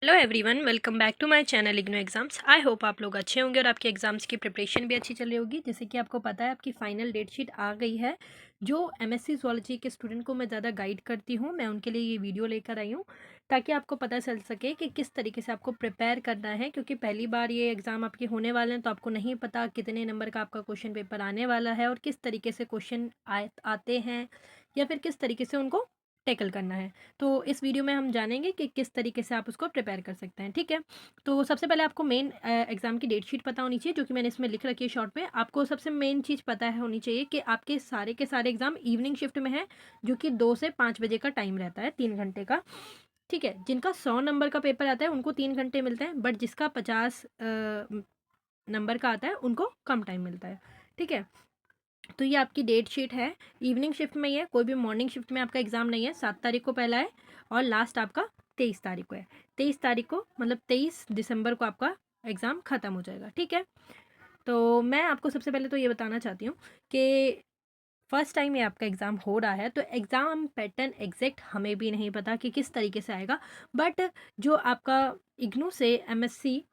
Hello everyone, welcome back to my channel IGNOU exams. I hope आप लोग अच्छे होंगे और आपके एग्जाम्स की प्रिपरेशन भी अच्छी चल रही होगी। जैसे कि आपको पता है, आपकी फाइनल डेट शीट आ गई है। जो एमएससी ज़ूलॉजी के स्टूडेंट को मैं ज़्यादा गाइड करती हूँ, मैं उनके लिए ये वीडियो लेकर आई हूँ ताकि आपको पता चल सके कि किस तरीके से आपको प्रिपेयर करना है। क्योंकि पहली बार ये एग्ज़ाम आपके होने वाले हैं, तो आपको नहीं पता कितने नंबर का आपका क्वेश्चन पेपर आने वाला है और किस तरीके से क्वेश्चन आते हैं या फिर किस तरीके से उनको टैकल करना है। तो इस वीडियो में हम जानेंगे कि किस तरीके से आप उसको प्रिपेयर कर सकते हैं। ठीक है, तो सबसे पहले आपको मेन एग्जाम की डेट शीट पता होनी चाहिए, जो कि मैंने इसमें लिख रखी है शॉर्ट में। आपको सबसे मेन चीज़ पता है होनी चाहिए कि आपके सारे के सारे एग्जाम इवनिंग शिफ्ट में है, जो कि 2 से 5 बजे का टाइम रहता है, 3 घंटे का। ठीक है, जिनका 100 नंबर का पेपर आता है उनको 3 घंटे मिलते हैं, बट जिसका 50 नंबर का आता है उनको कम टाइम मिलता है। ठीक है, तो ये आपकी डेट शीट है। इवनिंग शिफ्ट में ही है, कोई भी मॉर्निंग शिफ्ट में आपका एग्ज़ाम नहीं है। 7 तारीख को पहला है और लास्ट आपका 23 तारीख को है। 23 तारीख को मतलब 23 दिसंबर को आपका एग्ज़ाम ख़त्म हो जाएगा। ठीक है, तो मैं आपको सबसे पहले तो ये बताना चाहती हूँ कि फर्स्ट टाइम ये आपका एग्ज़ाम हो रहा है, तो एग्ज़ाम पैटर्न एग्जैक्ट हमें भी नहीं पता कि किस तरीके से आएगा। बट जो आपका इग्नू से एमएससी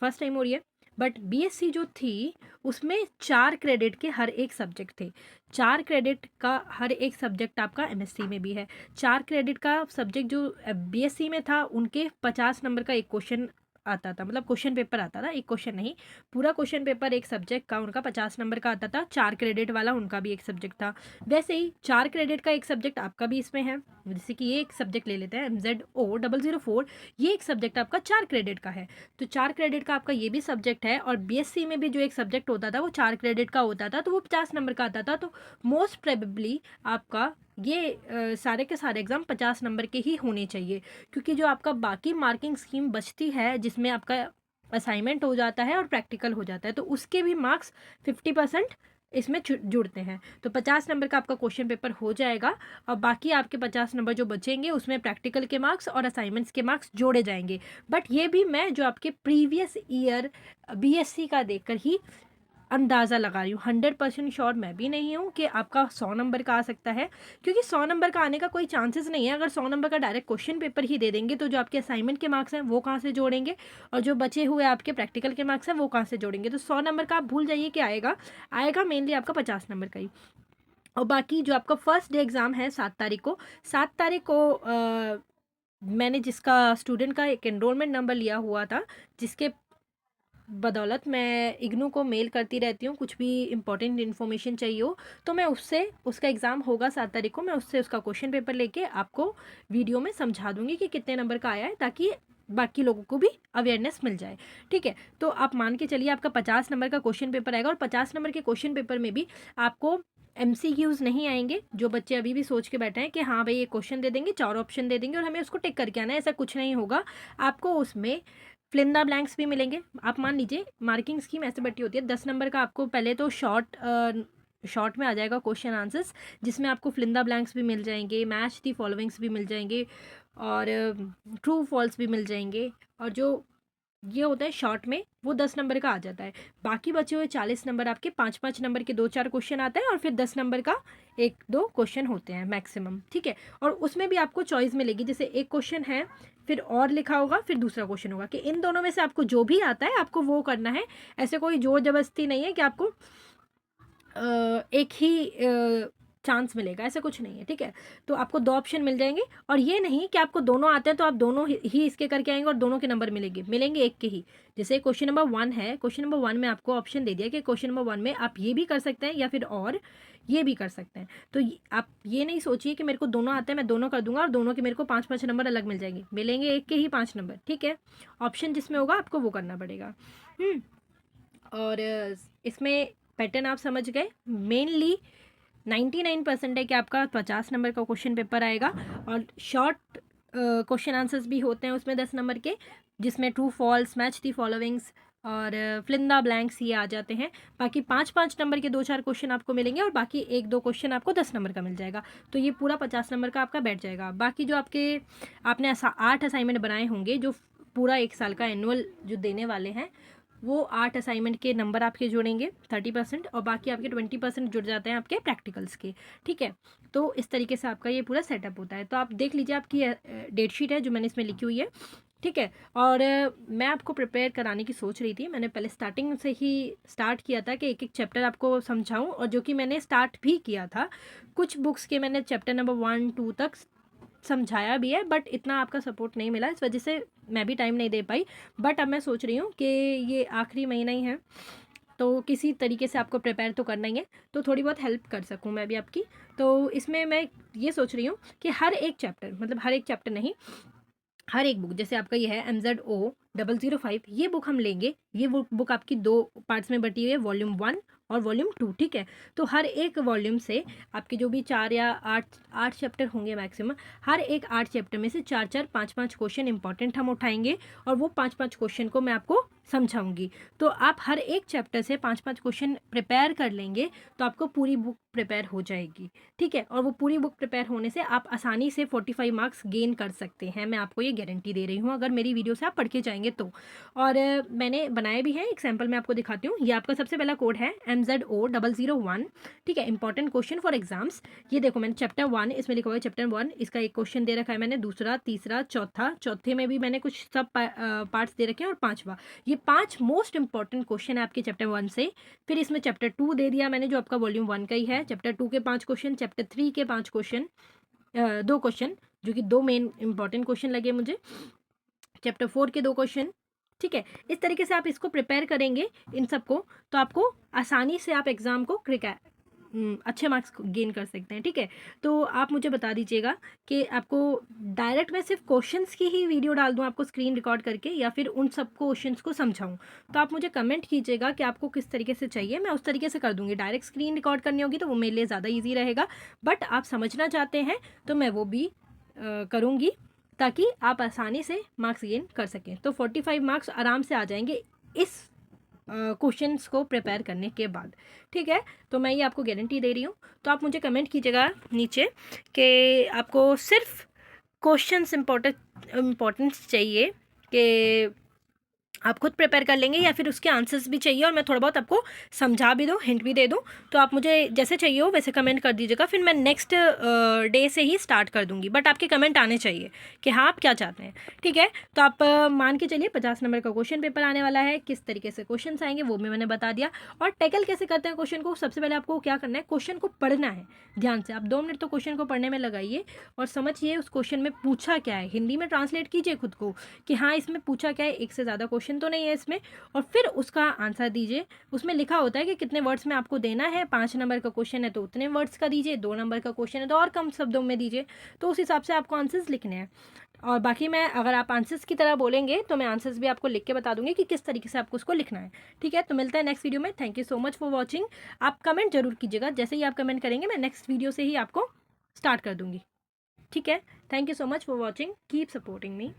फर्स्ट टाइम हो रही है, बट बीएससी जो थी उसमें 4 क्रेडिट के हर एक सब्जेक्ट थे। 4 क्रेडिट का हर एक सब्जेक्ट आपका एमएससी में भी है। 4 क्रेडिट का सब्जेक्ट जो बीएससी में था, उनके 50 नंबर का एक क्वेश्चन आता था, मतलब क्वेश्चन पेपर आता था, एक क्वेश्चन नहीं, पूरा क्वेश्चन पेपर एक सब्जेक्ट का उनका 50 नंबर का आता था। 4 क्रेडिट वाला उनका भी एक सब्जेक्ट था। वैसे ही 4 क्रेडिट का एक सब्जेक्ट आपका भी इसमें है। जैसे कि ये एक सब्जेक्ट ले लेते हैं, MZO004, ये एक सब्जेक्ट आपका 4 क्रेडिट का है। तो 4 क्रेडिट का आपका ये भी सब्जेक्ट है। और बीएससी में भी जो एक सब्जेक्ट होता था वो 4 क्रेडिट का होता था, तो वो 50 नंबर का आता था। तो मोस्ट प्रोबेबली आपका ये सारे के सारे एग्ज़ाम 50 नंबर के ही होने चाहिए। क्योंकि जो आपका बाकी मार्किंग स्कीम बचती है, जिसमें आपका असाइनमेंट हो जाता है और प्रैक्टिकल हो जाता है, तो उसके भी मार्क्स 50% इसमें जुड़ते हैं। तो 50 नंबर का आपका क्वेश्चन पेपर हो जाएगा और बाकी आपके 50 नंबर जो बचेंगे उसमें प्रैक्टिकल के मार्क्स और असाइनमेंट्स के मार्क्स जोड़े जाएंगे। बट ये भी मैं जो आपके प्रीवियस ईयर बीएससी का देखकर ही अंदाज़ा लगा रही हूँ। 100% श्योर मैं भी नहीं हूँ कि आपका 100 नंबर का आ सकता है, क्योंकि 100 नंबर का आने का कोई चांसेस नहीं है। अगर 100 नंबर का डायरेक्ट क्वेश्चन पेपर ही दे देंगे, तो जो आपके असाइनमेंट के मार्क्स हैं वो कहाँ से जोड़ेंगे, और जो बचे हुए आपके प्रैक्टिकल के मार्क्स हैं वो कहाँ से जोड़ेंगे। तो 100 नंबर का आप भूल जाइए कि आएगा। आएगा मेनली आपका 50 नंबर का ही। और बाकी जो आपका फर्स्ट डे एग्ज़ाम है 7 तारीख को, 7 तारीख को मैंने जिसका स्टूडेंट का एक एनरोलमेंट नंबर लिया हुआ था, जिसके बदौलत मैं इग्नू को मेल करती रहती हूँ, कुछ भी इंपॉर्टेंट इन्फॉर्मेशन चाहिए हो तो मैं उससे, उसका एग्ज़ाम होगा 7 तारीख को, मैं उससे उसका क्वेश्चन पेपर लेके आपको वीडियो में समझा दूंगी कि कितने नंबर का आया है, ताकि बाकी लोगों को भी अवेयरनेस मिल जाए। ठीक है, तो आप मान के चलिए आपका 50 नंबर का क्वेश्चन पेपर आएगा और 50 नंबर के क्वेश्चन पेपर में भी आपको MCQs नहीं आएंगे। जो बच्चे अभी भी सोच के बैठे हैं कि हाँ भाई ये क्वेश्चन दे देंगे, 4 ऑप्शन दे देंगे और हमें उसको टिक करके आना है, ऐसा कुछ नहीं होगा। आपको उसमें फिलिंदा ब्लैंक्स भी मिलेंगे। आप मान लीजिए मार्किंग स्कीम ऐसे बैठी होती है, 10 नंबर का आपको पहले तो शॉर्ट में आ जाएगा क्वेश्चन आंसर्स, जिसमें आपको फिलिंदा ब्लैंक्स भी मिल जाएंगे, मैच दी फॉलोइंग्स भी मिल जाएंगे और ट्रू फॉल्स भी मिल जाएंगे। और जो ये होता है शॉर्ट में, वो 10 नंबर का आ जाता है। बाकी बचे हुए 40 नंबर आपके 5-5 नंबर के 2-4 क्वेश्चन आते हैं और फिर 10 नंबर का 1-2 क्वेश्चन होते हैं मैक्सिमम। ठीक है, और उसमें भी आपको चॉइस मिलेगी, जैसे एक क्वेश्चन है फिर और लिखा होगा, फिर दूसरा क्वेश्चन होगा, कि इन दोनों में से आपको जो भी आता है आपको वो करना है। ऐसे कोई जोर जबरदस्ती नहीं है कि आपको एक ही चांस मिलेगा, ऐसा कुछ नहीं है। ठीक है, तो आपको 2 ऑप्शन मिल जाएंगे। और ये नहीं कि आपको दोनों आते हैं तो आप दोनों ही इसके करके आएंगे और दोनों के नंबर मिलेंगे एक के ही। जैसे क्वेश्चन नंबर 1 है, क्वेश्चन नंबर 1 में आपको ऑप्शन दे दिया कि क्वेश्चन नंबर 1 में आप ये भी कर सकते हैं या फिर और ये भी कर सकते हैं। तो आप ये नहीं सोचिए कि मेरे को दोनों आते हैं मैं दोनों कर दूंगा और दोनों के मेरे को 5-5 नंबर अलग मिल जाएंगे, मिलेंगे एक के ही 5 नंबर। ठीक है, ऑप्शन जिसमें होगा आपको वो करना पड़ेगा। और इसमें पैटर्न आप समझ गए। मेनली 99% है कि आपका 50 नंबर का क्वेश्चन पेपर आएगा और शॉर्ट क्वेश्चन आंसर्स भी होते हैं उसमें 10 नंबर के, जिसमें ट्रू फॉल्स, मैच दी फॉलोइंग्स और फिलिंदा ब्लैंक्स ये आ जाते हैं। बाकी 5-5 नंबर के 2-4 क्वेश्चन आपको मिलेंगे और बाकी 1-2 क्वेश्चन आपको 10 नंबर का मिल जाएगा। तो ये पूरा 50 नंबर का आपका बैठ जाएगा। बाकी जो आपने 8 असाइनमेंट बनाए होंगे, जो पूरा 1 साल का एनुअल जो देने वाले हैं, वो 8 असाइनमेंट के नंबर आपके जुड़ेंगे 30%, और बाकी आपके 20% जुड़ जाते हैं आपके प्रैक्टिकल्स के। ठीक है, तो इस तरीके से आपका ये पूरा सेटअप होता है। तो आप देख लीजिए, आपकी डेट शीट है जो मैंने इसमें लिखी हुई है। ठीक है। और मैं आपको प्रिपेयर कराने की सोच रही थी, मैंने पहले स्टार्टिंग से ही स्टार्ट किया था कि एक एक चैप्टर आपको समझाऊं, और जो कि मैंने स्टार्ट भी किया था। कुछ बुक्स के मैंने चैप्टर नंबर 1-2 तक समझाया भी है, बट इतना आपका सपोर्ट नहीं मिला, इस वजह से मैं भी टाइम नहीं दे पाई। बट अब मैं सोच रही हूँ कि ये आखिरी महीना ही है, तो किसी तरीके से आपको प्रिपेयर तो करना ही है, तो थोड़ी बहुत हेल्प कर सकूँ मैं भी आपकी। तो इसमें मैं ये सोच रही हूँ कि हर एक चैप्टर, मतलब हर एक चैप्टर नहीं, हर एक बुक, जैसे आपका ये है MZO005, ये बुक हम लेंगे। ये बुक आपकी 2 पार्ट्स में बटी हुई है, वॉल्यूम 1 और वॉल्यूम 2, ठीक है। तो हर एक वॉल्यूम से आपके जो भी 4 या 8 चैप्टर होंगे मैक्सिमम, हर एक 8 चैप्टर में से 4-4, 5-5 क्वेश्चन इंपॉर्टेंट हम उठाएंगे, और वो 5-5 क्वेश्चन को मैं आपको समझाऊंगी। तो आप हर एक चैप्टर से 5-5 क्वेश्चन प्रिपेयर कर लेंगे, तो आपको पूरी बुक प्रिपेयर हो जाएगी, ठीक है। और वो पूरी बुक प्रिपेयर होने से आप आसानी से 45 मार्क्स गेन कर सकते हैं, मैं आपको ये गारंटी दे रही हूँ, अगर मेरी वीडियो से आप पढ़ के जाएंगे तो। और मैंने बनाए भी हैं, एक सैम्पल मैं आपको दिखाती हूँ। ये आपका सबसे पहला कोड है MZO001, ठीक है, इंपॉर्टेंट क्वेश्चन फॉर एग्जाम्स। ये देखो, मैंने चैप्टर 1 इसमें लिखा हुआ है, चैप्टर 1 इसका एक क्वेश्चन दे रखा है मैंने, दूसरा, तीसरा, चौथा, चौथे में भी मैंने कुछ सब पार्ट्स दे रखे हैं, और 5वां। ये 5 मोस्ट इंपॉर्टेंट क्वेश्चन है आपके चैप्टर 1 से। फिर इसमें चैप्टर 2 दे दिया मैंने, जो आपका वॉल्यूम 1 का ही है। चैप्टर 2 के 5 क्वेश्चन, चैप्टर 3 के 5 क्वेश्चन, 2 क्वेश्चन, जो कि 2 मेन इंपॉर्टेंट क्वेश्चन लगे मुझे। चैप्टर 4 के 2 क्वेश्चन, ठीक है। इस तरीके से आप इसको प्रिपेयर करेंगे इन सबको, तो आपको आसानी से आप एग्ज़ाम को अच्छे मार्क्स गेन कर सकते हैं, ठीक है। तो आप मुझे बता दीजिएगा कि आपको डायरेक्ट मैं सिर्फ क्वेश्चंस की ही वीडियो डाल दूं आपको स्क्रीन रिकॉर्ड करके, या फिर उन सब क्वेश्चंस को समझाऊं। तो आप मुझे कमेंट कीजिएगा कि आपको किस तरीके से चाहिए, मैं उस तरीके से कर दूंगी। डायरेक्ट स्क्रीन रिकॉर्ड करनी होगी तो वो मेरे लिए ज़्यादा ईजी रहेगा, बट आप समझना चाहते हैं तो मैं वो भी करूँगी, ताकि आप आसानी से मार्क्स गेन कर सकें। तो 45 मार्क्स आराम से आ जाएंगे इस क्वेश्चंस को प्रिपेयर करने के बाद, ठीक है। तो मैं ये आपको गारंटी दे रही हूँ। तो आप मुझे कमेंट कीजिएगा नीचे कि आपको सिर्फ क्वेश्चंस इम्पोर्टेंस चाहिए, कि आप खुद प्रिपेयर कर लेंगे, या फिर उसके आंसर्स भी चाहिए और मैं थोड़ा बहुत आपको समझा भी दूँ, हिंट भी दे दूँ। तो आप मुझे जैसे चाहिए हो वैसे कमेंट कर दीजिएगा, फिर मैं नेक्स्ट डे से ही स्टार्ट कर दूँगी। बट आपके कमेंट आने चाहिए कि हाँ आप क्या चाहते हैं, ठीक है। तो आप मान के चलिए 50 नंबर का क्वेश्चन पेपर आने वाला है। किस तरीके से क्वेश्चन आएंगे वो भी मैंने बता दिया, और टैकल कैसे करते हैं क्वेश्चन को। सबसे पहले आपको क्या करना है, क्वेश्चन को पढ़ना है ध्यान से। आप 2 मिनट तो क्वेश्चन को पढ़ने में लगाइए और समझिए उस क्वेश्चन में पूछा क्या है। हिंदी में ट्रांसलेट कीजिए खुद को कि हाँ इसमें पूछा क्या है, एक से ज़्यादा क्वेश्चन तो नहीं है इसमें, और फिर उसका आंसर दीजिए। उसमें लिखा होता है कि कितने वर्ड्स में आपको देना है। 5 नंबर का क्वेश्चन है तो उतने वर्ड्स का दीजिए, 2 नंबर का क्वेश्चन है तो और कम शब्दों में दीजिए। तो उस हिसाब से आपको आंसर्स लिखने हैं। और बाकी मैं, अगर आप आंसर्स की तरह बोलेंगे तो मैं आंसर्स भी आपको लिख के बता दूंगी कि किस तरीके से आपको उसको लिखना है, ठीक है। तो मिलता है नेक्स्ट वीडियो में। Thank you so much for watching. आप कमेंट जरूर कीजिएगा, जैसे ही आप कमेंट करेंगे मैं नेक्स्ट वीडियो से ही आपको स्टार्ट कर दूंगी, ठीक है। Thank you so much for watching, keep supporting me.